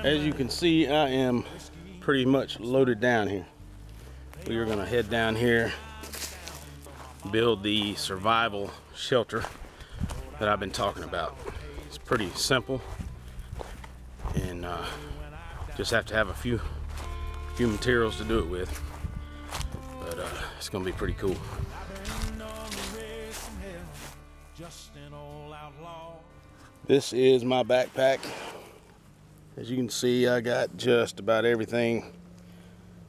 As you can see, I am pretty much loaded down here. We are gonna head down here, build the survival shelter that I've been talking about. It's pretty simple, and just have to have a few materials to do it with, but it's gonna be pretty cool. This is my backpack. As you can see, I got just about everything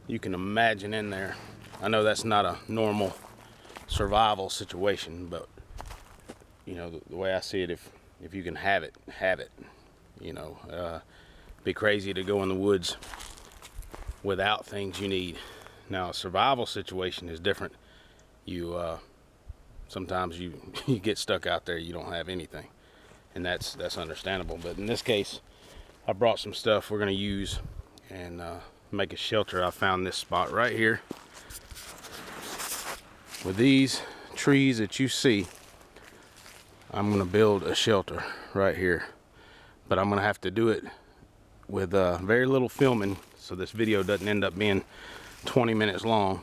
you can imagine in there. I know that's not a normal survival situation, but you know, the way I see it, if you can have it, have it. You know, be crazy to go in the woods without things you need. Now, a survival situation is different. You sometimes you get stuck out there, you don't have anything, and that's understandable. But in this case, I brought some stuff we're gonna use and make a shelter. I found this spot right here with these trees that you see. I'm gonna build a shelter right here, but I'm gonna have to do it with very little filming, so this video doesn't end up being 20 minutes long.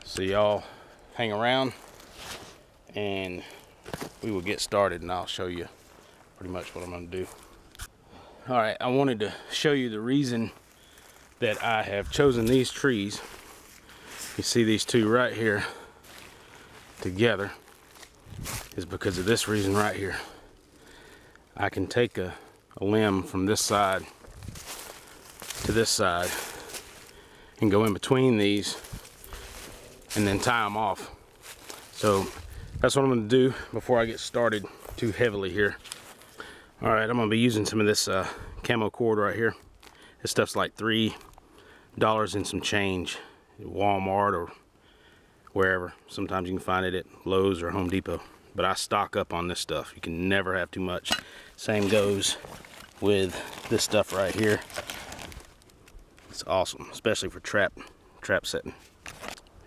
So y'all hang around and we will get started, and I'll show you pretty much what I'm gonna do. All right, I wanted to show you the reason that I have chosen these trees. You see these two right here together is because of this reason right here. I can take a limb from this side to this side and go in between these and then tie them off. So that's what I'm going to do before I get started too heavily here. All right, I'm going to be using some of this camo cord right here. This stuff's like $3 and some change at Walmart or wherever. Sometimes you can find it at Lowe's or Home Depot, but I stock up on this stuff. You can never have too much. Same goes with this stuff right here. It's awesome, especially for trap setting.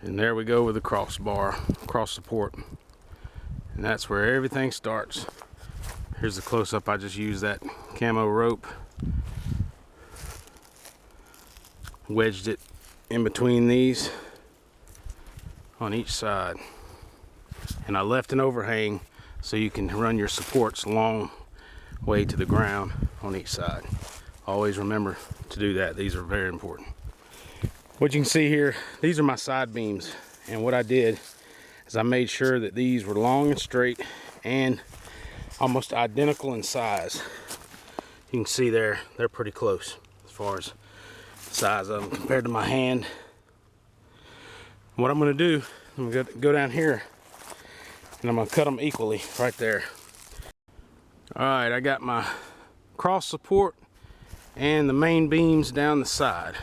And there we go with the crossbar, cross support, and that's where everything starts. Here's the close-up. I just used that camo rope, wedged it in between these on each side, and I left an overhang so you can run your supports a long way to the ground on each side. Always remember to do that. These are very important. What you can see here, these are my side beams, and what I did is I made sure that these were long and straight and almost identical in size. You can see they're pretty close as far as the size of them compared to my hand. What I'm going to do, I'm going to go down here and I'm going to cut them equally right there. All right, I got my cross support and the main beams down the side.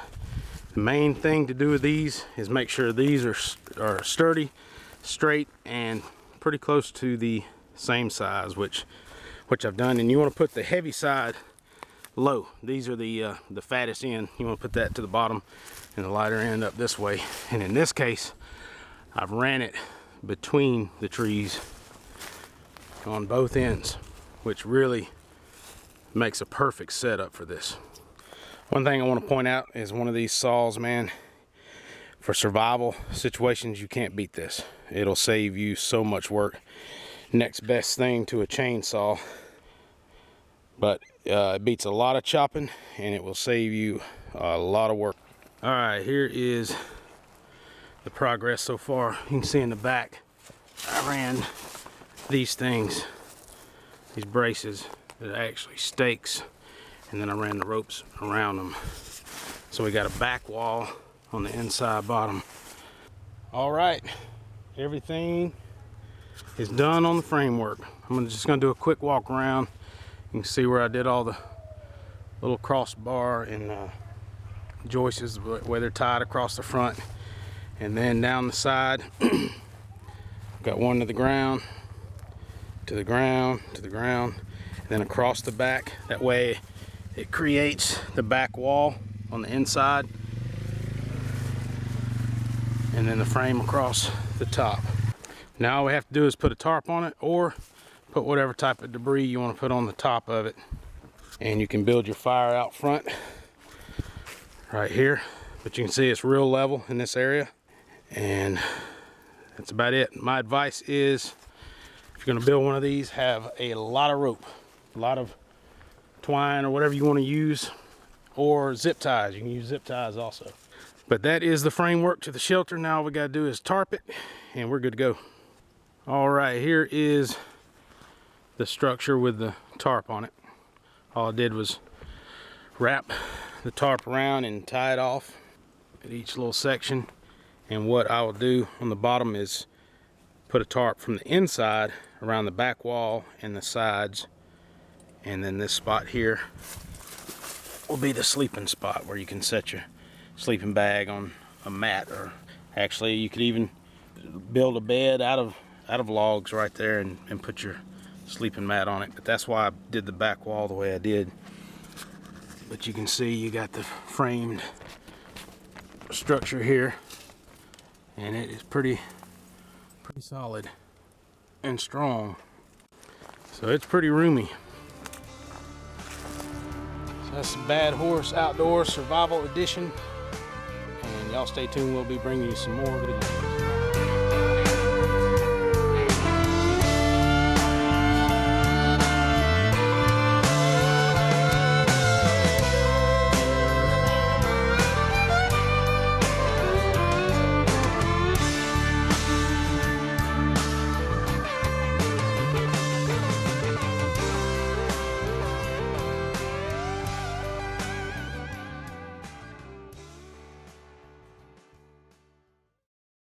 The main thing to do with these is make sure these are sturdy, straight, and pretty close to the same size, which I've done. And you want to put the heavy side low. These are the fattest end. You want to put that to the bottom and the lighter end up this way. And in this case, I've ran it between the trees on both ends, which really makes a perfect setup for this. One thing I want to point out is one of these saws, man, for survival situations, you can't beat this. It'll save you so much work. Next best thing to a chainsaw, but it beats a lot of chopping and it will save you a lot of work. All right, here is the progress so far. You can see in the back, I ran these things, these braces, that are actually stakes, and then I ran the ropes around them. So we got a back wall on the inside bottom. All right, everything is done on the framework. I'm just gonna do a quick walk around. You can see where I did all the little crossbar and joists, where they're tied across the front, and then down the side. Got one to the ground, to the ground, to the ground, and then across the back. That way It creates the back wall on the inside, and then the frame across the top. Now all we have to do is put a tarp on it, or put whatever type of debris you want to put on the top of it. And you can build your fire out front right here, but you can see it's real level in this area, and that's about it. My advice is, if you're going to build one of these, have a lot of rope, a lot of twine or whatever you want to use, or zip ties. You can use zip ties also. But that is the framework to the shelter. Now all we got to do is tarp it, and we're good to go. All right, here is the structure with the tarp on it. All I did was wrap the tarp around and tie it off at each little section. And what I will do on the bottom is put a tarp from the inside around the back wall and the sides. And then this spot here will be the sleeping spot where you can set your sleeping bag on a mat, or actually you could even build a bed out of logs right there and put your sleeping mat on it. But that's why I did the back wall the way I did. But you can see you got the framed structure here, and it is pretty solid and strong. So it's pretty roomy. So that's the Badhorse Outdoors Survival Edition, and y'all stay tuned. We'll be bringing you some more videos.